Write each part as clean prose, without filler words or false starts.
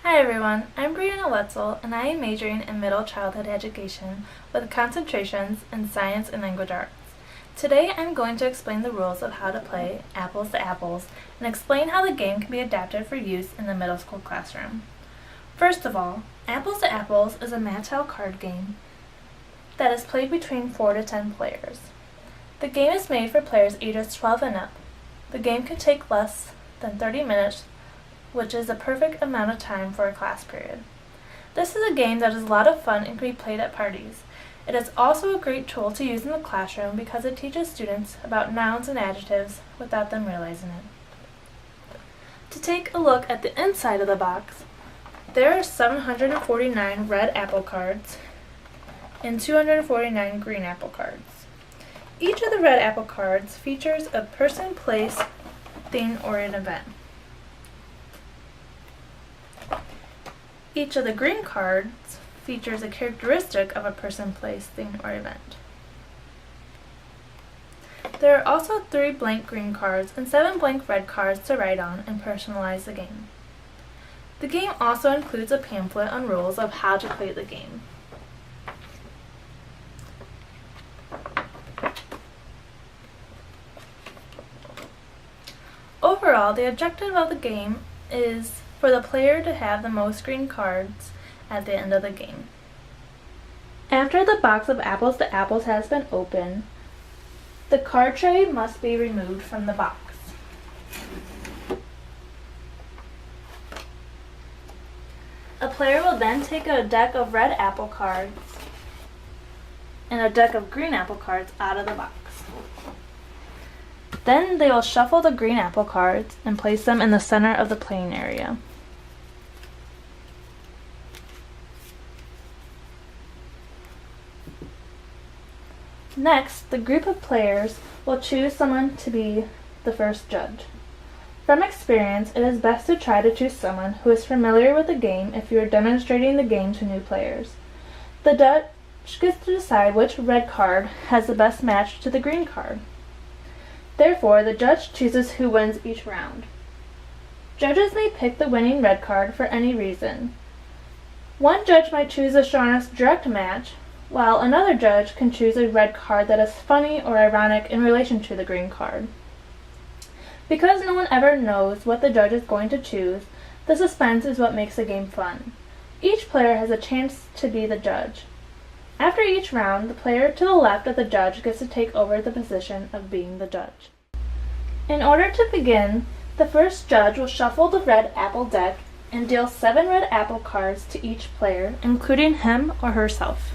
Hi everyone, I'm Brianna Wetzel and I am majoring in middle childhood education with concentrations in science and language arts. Today I'm going to explain the rules of how to play Apples to Apples and explain how the game can be adapted for use in the middle school classroom. First of all, Apples to Apples is a Mattel card game that is played between 4 to 10 players. The game is made for players ages 12 and up. The game can take less than 30 minutes, which is a perfect amount of time for a class period. This is a game that is a lot of fun and can be played at parties. It is also a great tool to use in the classroom because it teaches students about nouns and adjectives without them realizing it. To take a look at the inside of the box, there are 749 red apple cards and 249 green apple cards. Each of the red apple cards features a person, place, thing, or an event. Each of the green cards features a characteristic of a person, place, thing, or event. There are also 3 blank green cards and 7 blank red cards to write on and personalize the game. The game also includes a pamphlet on rules of how to play the game. Overall, the objective of the game is for the player to have the most green cards at the end of the game. After the box of Apples to Apples has been opened, the card tray must be removed from the box. A player will then take a deck of red apple cards and a deck of green apple cards out of the box. Then they will shuffle the green apple cards and place them in the center of the playing area. Next, the group of players will choose someone to be the first judge. From experience, it is best to try to choose someone who is familiar with the game if you are demonstrating the game to new players. The judge gets to decide which red card has the best match to the green card. Therefore, the judge chooses who wins each round. Judges may pick the winning red card for any reason. One judge might choose the strongest direct match, while another judge can choose a red card that is funny or ironic in relation to the green card. Because no one ever knows what the judge is going to choose, the suspense is what makes the game fun. Each player has a chance to be the judge. After each round, the player to the left of the judge gets to take over the position of being the judge. In order to begin, the first judge will shuffle the red apple deck and deal 7 red apple cards to each player, including him or herself.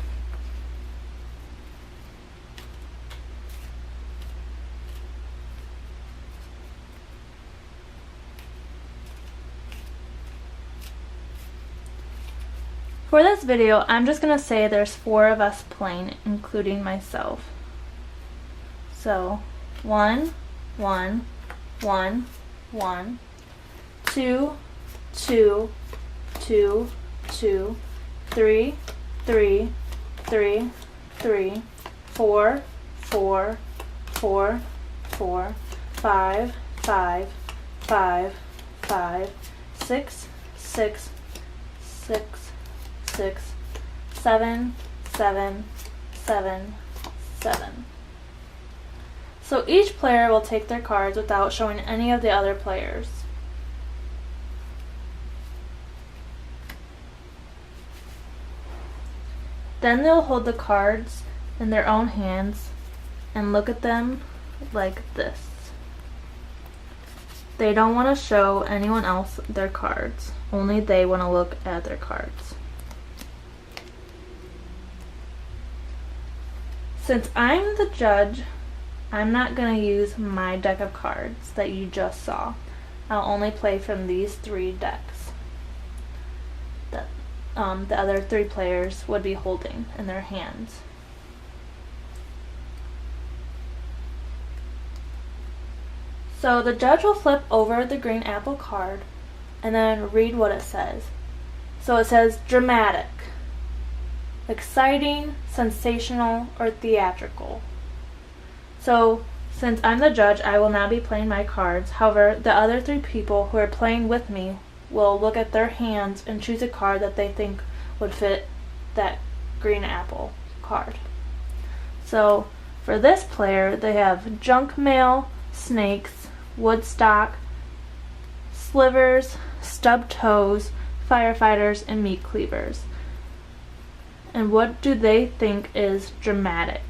For this video, I'm just going to say there's 4 of us playing, including myself. So, 1, 1, 1, 1, 2, 2, 2, 2, 3, 3, 3, 3, 4, 4, 4, 4, 5, 5, 5, 5, 6, 6, 6, 6, 7, 7, 7, 7. So each player will take their cards without showing any of the other players. Then they'll hold the cards in their own hands and look at them like this. They don't want to show anyone else their cards. Only they want to look at their cards. Since I'm the judge, I'm not going to use my deck of cards that you just saw. I'll only play from these 3 decks that the other 3 players would be holding in their hands. So the judge will flip over the green apple card and then read what it says. So it says dramatic, exciting, sensational, or theatrical. So, since I'm the judge, I will now be playing my cards. However, the other 3 people who are playing with me will look at their hands and choose a card that they think would fit that green apple card. So for this player, they have junk mail, snakes, woodstock, slivers, stubbed toes, firefighters, and meat cleavers. And what do they think is dramatic?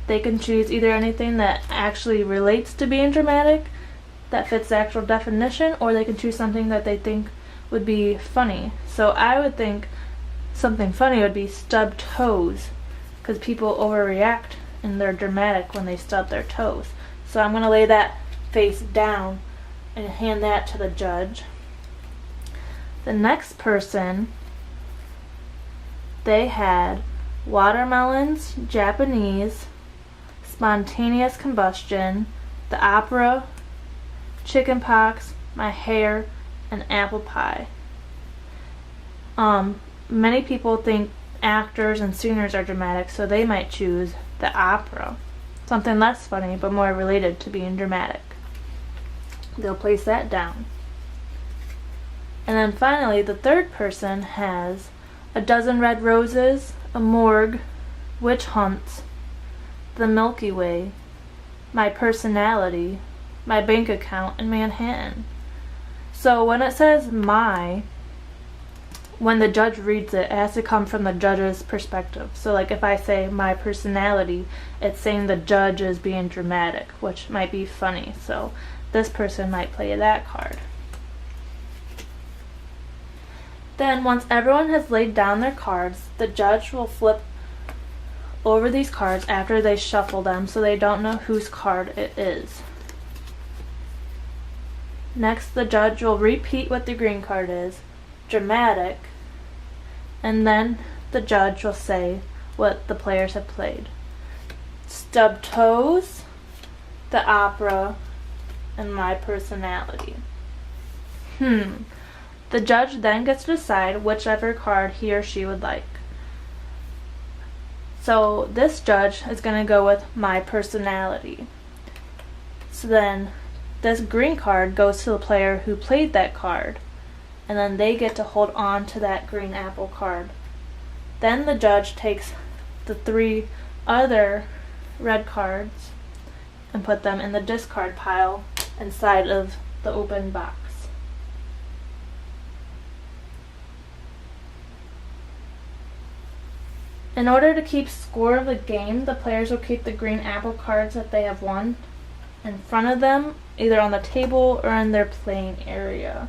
They can choose either anything that actually relates to being dramatic, that fits the actual definition, or they can choose something that they think would be funny. So I would think something funny would be stubbed toes, because people overreact and they're dramatic when they stub their toes. So I'm going to lay that face down and hand that to the judge. The next person, they had watermelons, Japanese, spontaneous combustion, the opera, chicken pox, my hair, and apple pie. Many people think actors and singers are dramatic, so they might choose the opera. Something less funny, but more related to being dramatic. They'll place that down. And then finally, the third person has a dozen red roses, a morgue, witch hunts, the Milky Way, my personality, my bank account, and Manhattan. So when it says my, when the judge reads it, it has to come from the judge's perspective. So like if I say my personality, it's saying the judge is being dramatic, which might be funny. So this person might play that card. Then once everyone has laid down their cards, the judge will flip over these cards after they shuffle them so they don't know whose card it is. Next, the judge will repeat what the green card is, dramatic, and then the judge will say what the players have played. Stubbed toes, the opera, and my personality. The judge then gets to decide whichever card he or she would like. So this judge is going to go with my personality. So then this green card goes to the player who played that card, and then they get to hold on to that green apple card. Then the judge takes the 3 other red cards and put them in the discard pile inside of the open box. In order to keep score of the game, the players will keep the green apple cards that they have won in front of them, either on the table or in their playing area.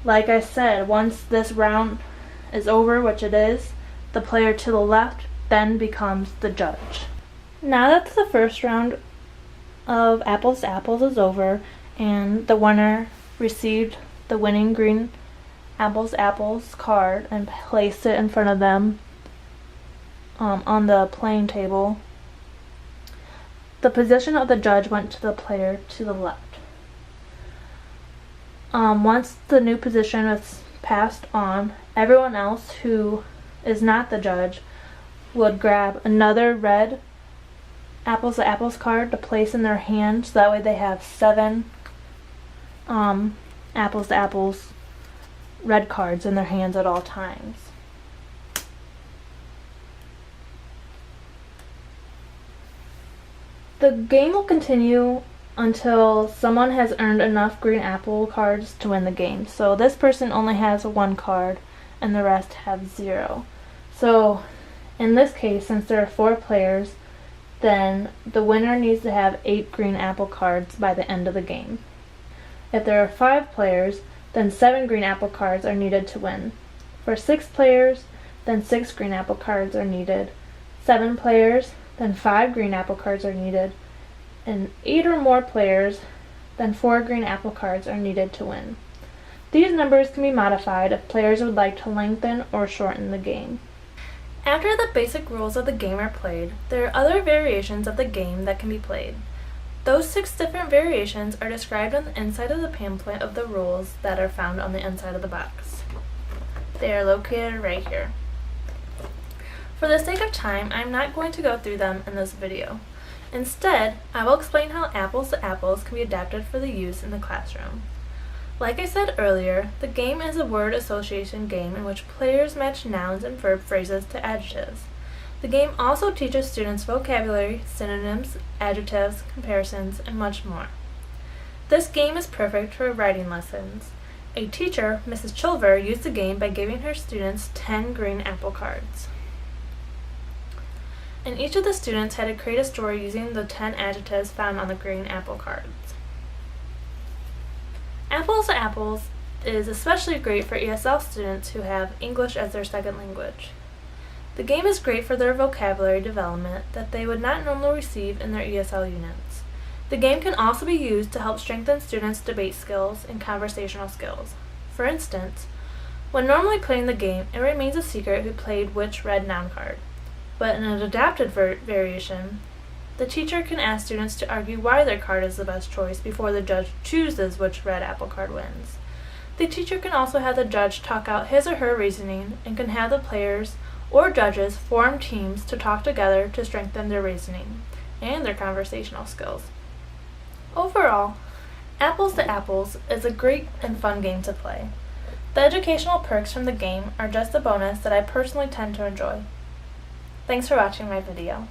Like I said, once this round is over, which it is, the player to the left then becomes the judge. Now that the first round of Apples to Apples is over and the winner received the winning green Apples to Apples card and placed it in front of them on the playing table, the position of the judge went to the player to the left. Once the new position is passed on, everyone else who is not the judge would grab another red Apples to Apples card to place in their hand, so that way they have 7 Apples to Apples red cards in their hands at all times. The game will continue until someone has earned enough green apple cards to win the game. So this person only has 1 card and the rest have 0. So in this case, since there are 4 players, then the winner needs to have 8 green apple cards by the end of the game. If there are 5 players, then 7 green apple cards are needed to win. For 6 players, then 6 green apple cards are needed. 7 players, then 5 green apple cards are needed. And 8 or more players, then 4 green apple cards are needed to win. These numbers can be modified if players would like to lengthen or shorten the game. After the basic rules of the game are played, there are other variations of the game that can be played. Those 6 different variations are described on the inside of the pamphlet of the rules that are found on the inside of the box. They are located right here. For the sake of time, I'm not going to go through them in this video. Instead, I will explain how Apples to Apples can be adapted for the use in the classroom. Like I said earlier, the game is a word association game in which players match nouns and verb phrases to adjectives. The game also teaches students vocabulary, synonyms, adjectives, comparisons, and much more. This game is perfect for writing lessons. A teacher, Mrs. Chilver, used the game by giving her students 10 green apple cards. And each of the students had to create a story using the 10 adjectives found on the green apple cards. Apples to Apples is especially great for ESL students who have English as their second language. The game is great for their vocabulary development that they would not normally receive in their ESL units. The game can also be used to help strengthen students' debate skills and conversational skills. For instance, when normally playing the game, it remains a secret who played which red noun card. But in an adapted variation, the teacher can ask students to argue why their card is the best choice before the judge chooses which red apple card wins. The teacher can also have the judge talk out his or her reasoning and can have the players or judges form teams to talk together to strengthen their reasoning and their conversational skills. Overall, Apples to Apples is a great and fun game to play. The educational perks from the game are just a bonus that I personally tend to enjoy. Thanks for watching my video.